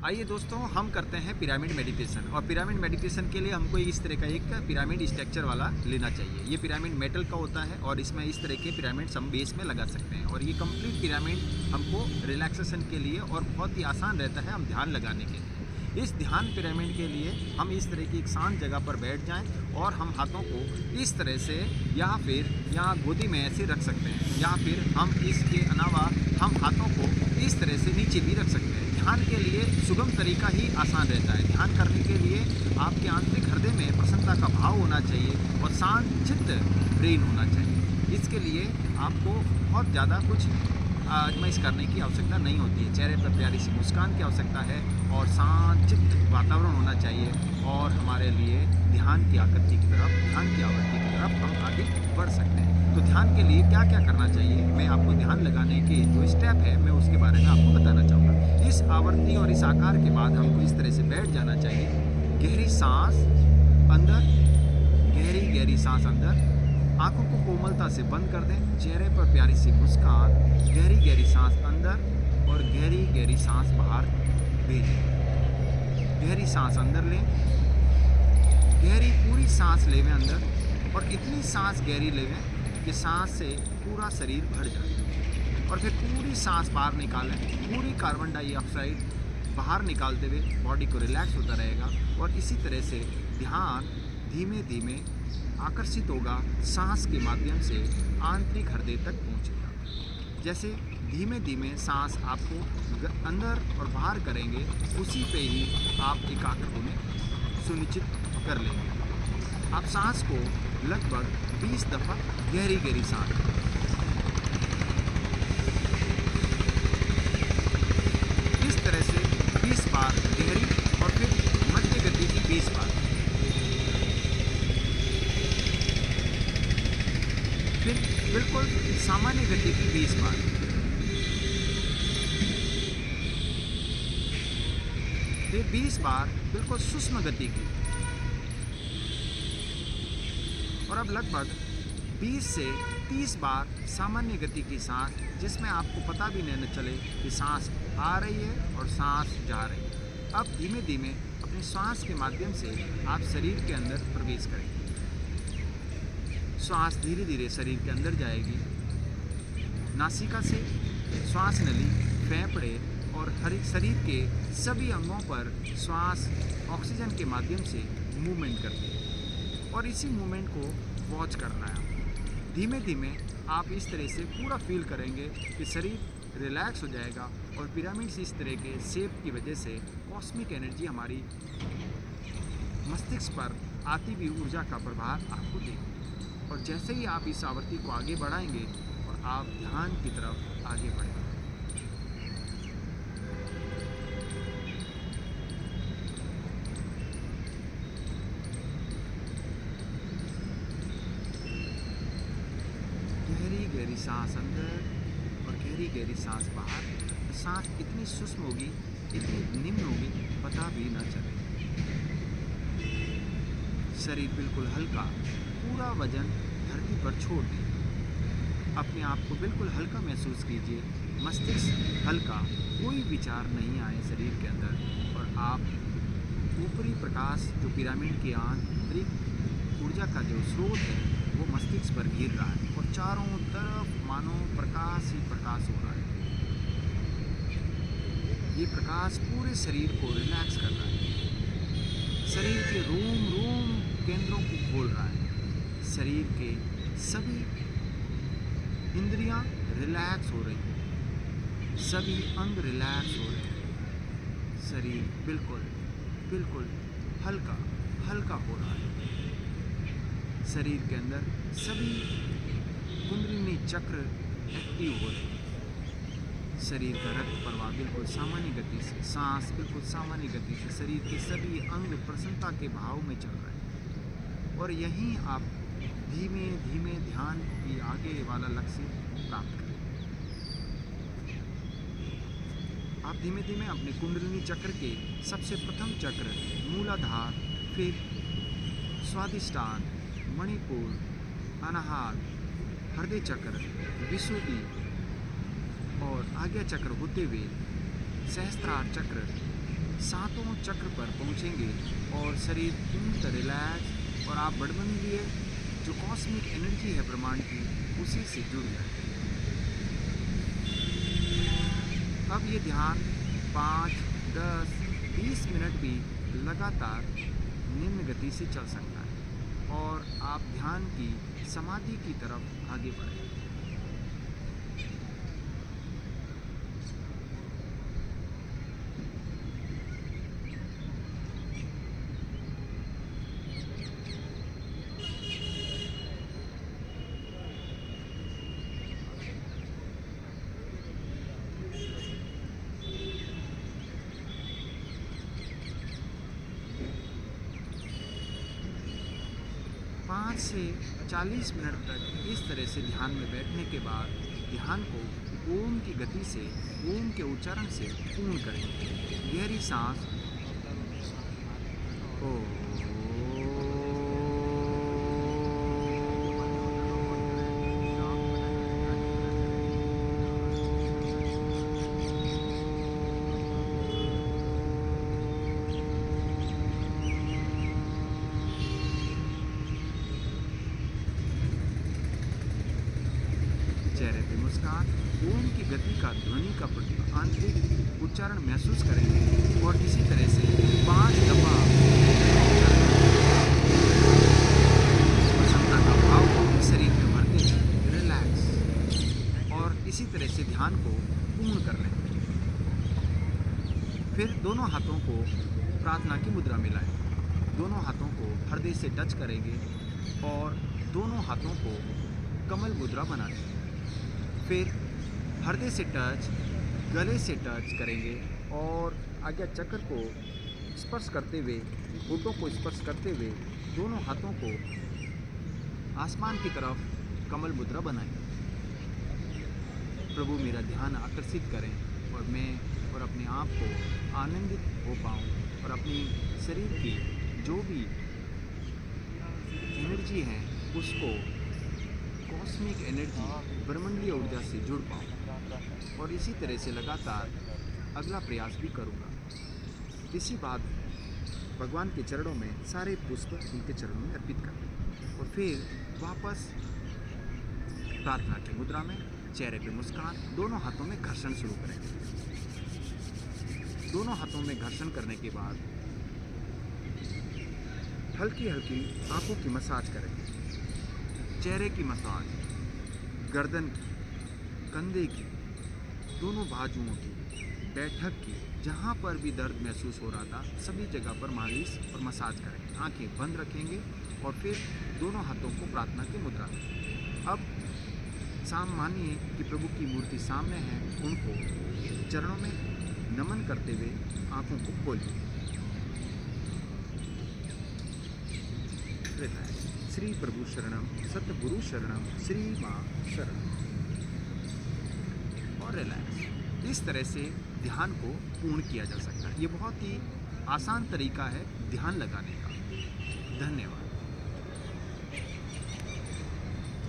आइए दोस्तों, हम करते हैं पिरामिड मेडिटेशन। और पिरामिड मेडिटेशन के लिए हमको इस तरह का एक पिरामिड स्ट्रक्चर वाला लेना चाहिए। ये पिरामिड मेटल का होता है और इसमें इस तरह के पिरामिड्स हम बेस में लगा सकते हैं। और ये कंप्लीट पिरामिड हमको रिलैक्सेशन के लिए और बहुत ही आसान रहता है हम ध्यान लगाने के लिए। इस ध्यान पिरामिड के लिए हम इस तरह की एक शांत जगह पर बैठ जाएं और हम हाथों को इस तरह से या फिर यहाँ गोदी में ऐसे रख सकते हैं, या फिर हम इसके अलावा हम हाथों को इस तरह से नीचे भी रख सकते हैं। ध्यान के लिए सुगम तरीका ही आसान रहता है। ध्यान करने के लिए आपके आंतरिक हृदय में प्रसन्नता का भाव होना चाहिए और शांत चित्त ब्रेन होना चाहिए। इसके लिए आपको बहुत ज़्यादा कुछ आजमाइश करने की आवश्यकता नहीं होती है। चेहरे पर प्यारी सी मुस्कान की आवश्यकता है और शांत चित्त वातावरण होना चाहिए और हमारे लिए ध्यान की आकृति की तरफ, ध्यान की आवृत्ति की तरफ हम आगे बढ़ सकते हैं। तो ध्यान के लिए क्या क्या करना चाहिए, मैं आपको ध्यान लगाने के जो स्टेप है मैं उसके बारे में आपको बताना चाहूँगा। इस आवृत्ति और इस आकार के बाद हमको इस तरह से बैठ जाना चाहिए। गहरी सांस अंदर, गहरी गहरी सांस अंदर, आंखों को कोमलता से बंद कर दें। चेहरे पर प्यारी सी मुस्कान, गहरी गहरी सांस अंदर और गहरी गहरी सांस बाहर भेजें। गहरी सांस अंदर लें, गहरी पूरी सांस लेवें अंदर, और इतनी सांस गहरी लेवें कि सांस से पूरा शरीर भर जाए। और फिर पूरी सांस बाहर निकालें। पूरी कार्बन डाइऑक्साइड बाहर निकालते हुए बॉडी को रिलैक्स होता रहेगा। और इसी तरह से ध्यान धीमे धीमे आकर्षित होगा, सांस के माध्यम से आंतरिक हृदय तक पहुंचेगा। जैसे धीमे धीमे सांस आपको अंदर और बाहर करेंगे, उसी पे ही आप एकाग्र होने सुनिश्चित कर लेंगे। आप सांस को लगभग 20 दफ़ा गहरी गहरी सांस, इस तरह से 20 बार गहरी और फिर मध्य गति की 20 बार, फिर बिल्कुल सामान्य गति की 20 बार, फिर 20 बार बिल्कुल सूक्ष्म गति की। और अब लगभग 20 से 30 बार सामान्य गति की सांस, जिसमें आपको पता भी नहीं चले कि सांस आ रही है और सांस जा रही है। अब धीमे धीमे अपनी श्वास के माध्यम से आप शरीर के अंदर प्रवेश करेंगे। श्वास धीरे धीरे शरीर के अंदर जाएगी। नासिका से श्वास नली, फेफड़े और हर शरीर के सभी अंगों पर श्वास ऑक्सीजन के माध्यम से मूवमेंट करती है और इसी मूवमेंट को वॉच करना है। धीमे धीमे आप इस तरह से पूरा फील करेंगे कि शरीर रिलैक्स हो जाएगा और पिरामिड्स इस तरह के शेप की वजह से कॉस्मिक एनर्जी हमारी मस्तिष्क पर आती हुई ऊर्जा का प्रभाव आपको देगी। और जैसे ही आप इस आवृत्ति को आगे बढ़ाएंगे और आप ध्यान की तरफ आगे बढ़ेंगे। गहरी गहरी सांस अंदर और गहरी गहरी सांस बाहर। सांस इतनी सूक्ष्म होगी, इतनी निम्न होगी, पता भी न चले। शरीर बिल्कुल हल्का, पूरा वजन धरती पर छोड़ दें। अपने आप को बिल्कुल हल्का महसूस कीजिए। मस्तिष्क हल्का, कोई विचार नहीं आए शरीर के अंदर। और आप ऊपरी प्रकाश जो पिरामिड की आंतरिक ऊर्जा का जो स्रोत है वो मस्तिष्क पर गिर रहा है और चारों तरफ मानो प्रकाश ही प्रकाश हो रहा है। ये प्रकाश पूरे शरीर को रिलैक्स कर रहा है। शरीर के रोम रोम केंद्रों को खोल रहा है। शरीर के सभी इंद्रियां रिलैक्स हो रही हैं, सभी अंग रिलैक्स हो रहे हैं। शरीर बिल्कुल बिल्कुल हल्का हल्का हो रहा है। शरीर के अंदर सभी कुंडलिनी चक्र एक्टिव हो रहे हैं। शरीर का रक्त प्रवाह बिल्कुल सामान्य गति से, सांस बिल्कुल सामान्य गति से, शरीर के सभी अंग प्रसन्नता के भाव में चल रहे हैं। और यहीं आप धीमे धीमे ध्यान की आगे वाला लक्ष्य प्राप्त करें। आप धीमे धीमे अपने कुंडलिनी चक्र के सबसे प्रथम चक्र मूलाधार, फिर स्वादिष्टान, मणिपुर, अनाहत, हृदय चक्र, विशुद्धि और आज्ञा चक्र होते हुए सहस्त्रार चक्र, सातों चक्र पर पहुंचेंगे और शरीर पूर्ण रिलैक्स और आप बड़मंडलीय जो कॉस्मिक एनर्जी है ब्रह्मांड की उसी से जुड़ जाए। अब ये ध्यान 5, 10, 20 मिनट भी लगातार निम्न गति से चल सकता है और आप ध्यान की समाधि की तरफ आगे बढ़ें। पाँच से 40 मिनट तक इस तरह से ध्यान में बैठने के बाद ध्यान को ओम की गति से, ओम के उच्चारण से पूर्ण करें। गहरी सांस ओ चेहरे पे मुस्कान, ओम की गति का ध्वनि का आंतरिक उच्चारण महसूस करेंगे और इसी तरह से 5 दफा प्रसन्नता का भाव पूरे शरीर में भरते हैं, रिलैक्स, और इसी तरह से ध्यान को पूर्ण कर लें। फिर दोनों हाथों को प्रार्थना की मुद्रा में लाएं। दोनों हाथों को हृदय से टच करेंगे और दोनों हाथों को कमल मुद्रा बना दें। फिर हृदय से टच, गले से टच करेंगे और आज्ञा चक्र को स्पर्श करते हुए, होठों को स्पर्श करते हुए दोनों हाथों को आसमान की तरफ कमल मुद्रा बनाएं। प्रभु मेरा ध्यान आकर्षित करें और मैं और अपने आप को आनंदित हो पाऊँ और अपनी शरीर की जो भी एनर्जी है उसको कॉस्मिक एनर्जी, ब्रह्मांडीय ऊर्जा से जुड़ पाऊँ और इसी तरह से लगातार अगला प्रयास भी करूँगा। इसी बात भगवान के चरणों में सारे पुष्प उनके चरणों में अर्पित कर दें और फिर वापस प्रार्थना की मुद्रा में चेहरे पे मुस्कान, दोनों हाथों में घर्षण शुरू करेंगे। दोनों हाथों में घर्षण करने के बाद हल्की हल्की आंखों की मसाज करेंगे। चेहरे की मसाज, गर्दन की, कंधे की, दोनों बाजुओं की, बैठक की, जहाँ पर भी दर्द महसूस हो रहा था सभी जगह पर मालिश और मसाज करेंगे। आंखें बंद रखेंगे और फिर दोनों हाथों को प्रार्थना की मुद्रा में। अब मानिए कि प्रभु की मूर्ति सामने है, उनको चरणों में नमन करते हुए आंखों को खोलिए। श्री प्रभु शरणम, सतगुरु शरणम, श्री माँ शरणम और रिलैक्स। इस तरह से ध्यान को पूर्ण किया जा सकता है। ये बहुत ही आसान तरीका है ध्यान लगाने का। धन्यवाद।